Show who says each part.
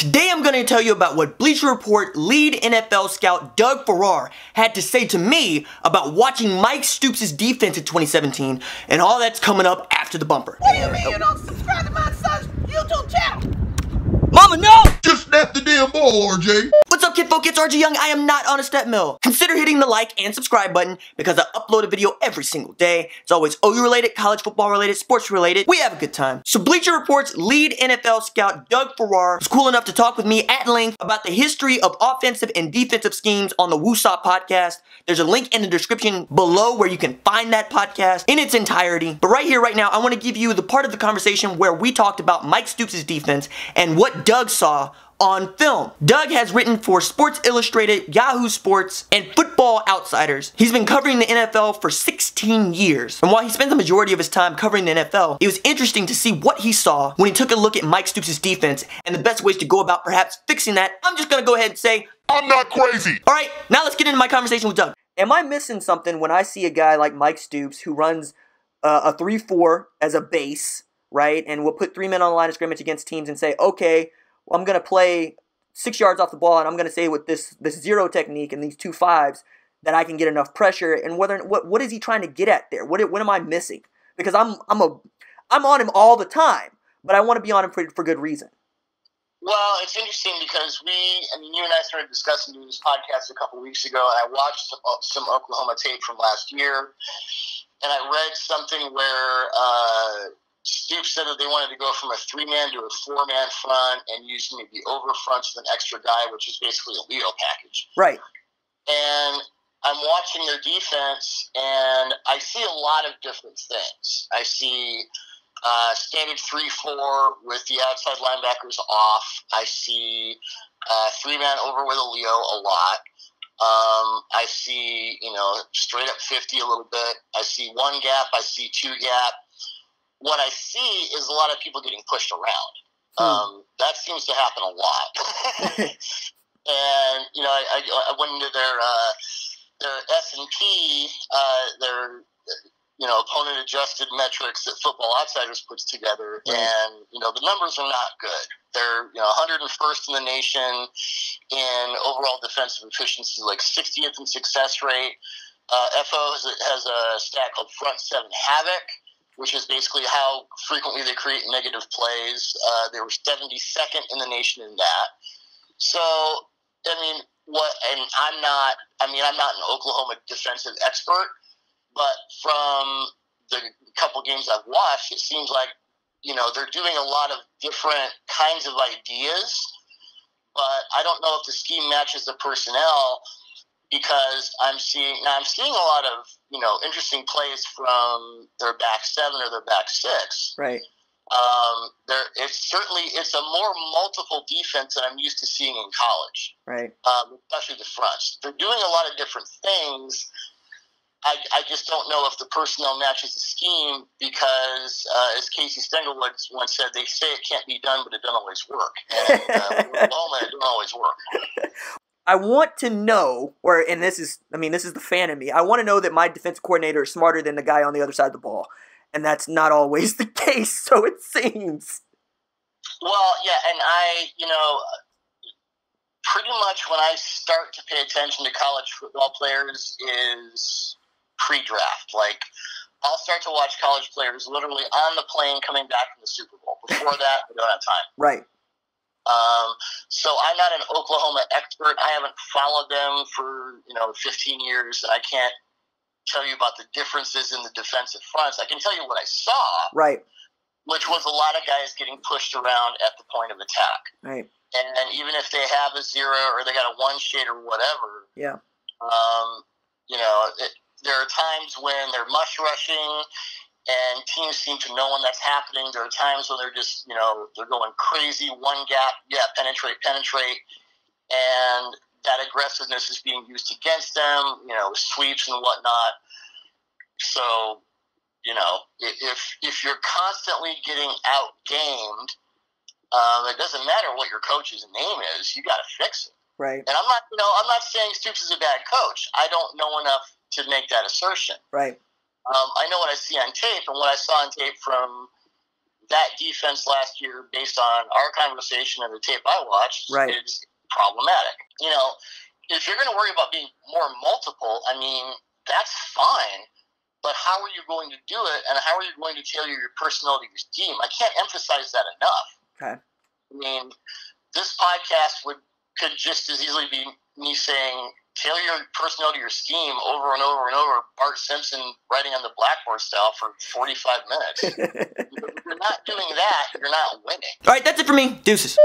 Speaker 1: Today I'm going to tell you about what Bleacher Report lead NFL scout Doug Farrar had to say to me about watching Mike Stoops' defense in 2017 and all that's coming up after the bumper.
Speaker 2: What do you mean you don't subscribe to my son's YouTube channel?
Speaker 1: Mama, no!
Speaker 3: Just snap the damn ball, RJ.
Speaker 1: What's up, kidfolk? It's RJ Young. I am not on a step mill. Consider hitting the like and subscribe button because I upload a video every single day. It's always OU related, college football related, sports related. We have a good time. So Bleacher Report's lead NFL scout Doug Farrar was cool enough to talk with me at length about the history of offensive and defensive schemes on the WOOSAH podcast. There's a link in the description below where you can find that podcast in its entirety. But right here, right now, I want to give you the part of the conversation where we talked about Mike Stoops' defense and what Doug saw on film. Doug has written for Sports Illustrated, Yahoo Sports, and Football Outsiders. He's been covering the NFL for 16 years. And while he spends the majority of his time covering the NFL, it was interesting to see what he saw when he took a look at Mike Stoops' defense and the best ways to go about perhaps fixing that. I'm just gonna go ahead and say,
Speaker 3: I'm not crazy.
Speaker 1: all right, now let's get into my conversation with Doug. Am I missing something when I see a guy like Mike Stoops who runs a 3-4 as a base, right? And will put 3 men on the line of scrimmage against teams and say, okay, well, I'm going to play 6 yards off the ball, and I'm going to say with this zero technique and these 2 5s that I can get enough pressure. And what is he trying to get at there? What am I missing? Because I'm on him all the time, but I want to be on him for good reason.
Speaker 4: Well, it's interesting because you and I started discussing doing this podcast a couple weeks ago, and I watched some Oklahoma tape from last year, and I read something where Stoops said that they wanted to go from a 3-man to a 4-man front and use maybe over fronts with an extra guy, which is basically a Leo package.
Speaker 1: Right.
Speaker 4: And I'm watching their defense, and I see a lot of different things. I see standard 3-4 with the outside linebackers off. I see 3-man over with a Leo a lot. I see, straight up 50 a little bit. I see 1 gap. I see 2 gap. What I see is a lot of people getting pushed around. That seems to happen a lot. And, I went into their S&P, their opponent-adjusted metrics that Football Outsiders puts together, and, the numbers are not good. They're, 101st in the nation in overall defensive efficiency, like 60th in success rate. FO has a stat called Front 7 Havoc, which is basically how frequently they create negative plays. They were 72nd in the nation in that. So, I'm not an Oklahoma defensive expert, but from the couple games I've watched, it seems like, they're doing a lot of different kinds of ideas, but I don't know if the scheme matches the personnel, because I'm seeing a lot of, interesting plays from their back 7 or their back 6.
Speaker 1: Right.
Speaker 4: It's a more multiple defense than I'm used to seeing in college.
Speaker 1: Right.
Speaker 4: Especially the fronts. They're doing a lot of different things. I just don't know if the personnel matches the scheme because, as Casey Stengel once said, they say it can't be done, but it doesn't always work. And it don't always work.
Speaker 1: I want to know, and this is the fan in me, I want to know that my defense coordinator is smarter than the guy on the other side of the ball. And that's not always the case, so it seems. Well,
Speaker 4: yeah, and pretty much when I start to pay attention to college football players is pre-draft. Like, I'll start to watch college players literally on the plane coming back from the Super Bowl. Before that, I don't have time.
Speaker 1: Right.
Speaker 4: So I'm not an Oklahoma expert. I haven't followed them for, 15 years, and I can't tell you about the differences in the defensive fronts. I can tell you what I saw.
Speaker 1: Right.
Speaker 4: Which was a lot of guys getting pushed around at the point of attack.
Speaker 1: Right.
Speaker 4: And even if they have a 0 or they got a 1 shade or whatever.
Speaker 1: Yeah.
Speaker 4: There are times when they're mush rushing and teams seem to know when that's happening. There are times when they're just, they're going crazy, 1 gap, penetrate, and that aggressiveness is being used against them, sweeps and whatnot. So, if you're constantly getting outgamed, it doesn't matter what your coach's name is, you got to fix it.
Speaker 1: Right.
Speaker 4: And I'm not saying Stoops is a bad coach. I don't know enough to make that assertion.
Speaker 1: Right.
Speaker 4: I know what I see on tape, and what I saw on tape from that defense last year, based on our conversation and the tape I watched, is problematic. You know, if you're going to worry about being more multiple, I mean, that's fine. But how are you going to do it, and how are you going to tailor your personnel to your scheme? I can't emphasize that enough.
Speaker 1: Okay.
Speaker 4: I mean, this podcast could just as easily be me saying, tailor your personnel to your scheme over and over and over, Bart Simpson writing on the blackboard style for 45 minutes. If you're not doing that, you're not winning.
Speaker 1: All right, that's it for me. Deuces.